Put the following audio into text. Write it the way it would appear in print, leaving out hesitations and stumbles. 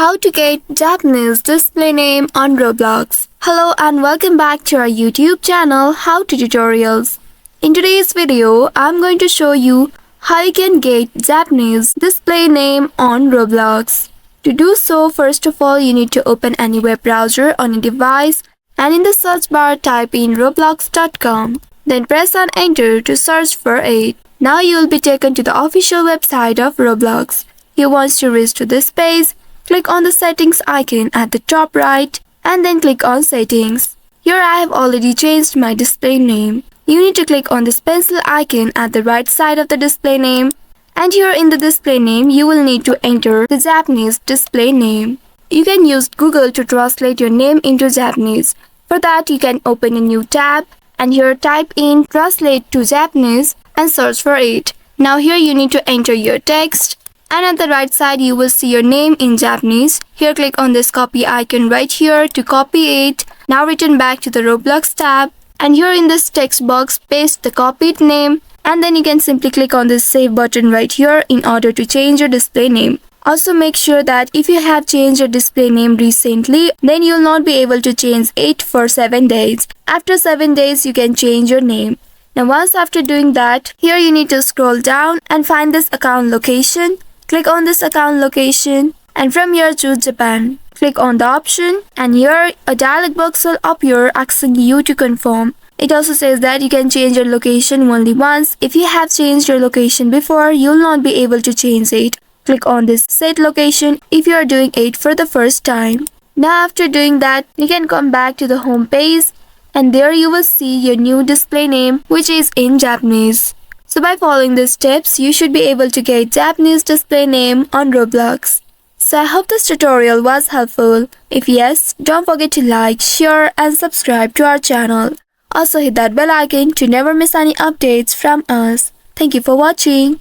How to get Japanese display name on Roblox. Hello and welcome back to our YouTube channel How to Tutorials. In today's video, I'm going to show you how you can get Japanese display name on Roblox. To do so, first of all, you need to open any web browser on your device and in the search bar type in roblox.com. Then press on enter to search for it. Now you will be taken to the official website of Roblox. Here, once you reach to this page, click on the settings icon at the top right and then click on settings. Here I have already changed my display name. You need to click on this pencil icon at the right side of the display name, and here in the display name you will need to enter the Japanese display name. You can use Google to translate your name into Japanese. For that, you can open a new tab and here type in translate to Japanese and search for it. Now here you need to enter your text. And at the right side you will see your name in Japanese. Here click on this copy icon right here to copy it. Now return back to the Roblox tab and here in this text box paste the copied name, and then you can simply click on this save button right here in order to change your display name. Also make sure that if you have changed your display name recently, then you will not be able to change it for 7 days. After 7 days you can change your name. Now once after doing that, here you need to scroll down and find this account location. Click on this account location and from here choose Japan. Click on the option and here a dialog box will appear asking you to confirm. It also says that you can change your location only once. If you have changed your location before, you will not be able to change it. Click on this set location if you are doing it for the first time. Now after doing that, you can come back to the home page and there you will see your new display name which is in Japanese. So by following these steps, you should be able to get Japanese display name on Roblox. So I hope this tutorial was helpful. If yes, don't forget to like, share and subscribe to our channel. Also hit that bell icon to never miss any updates from us. Thank you for watching.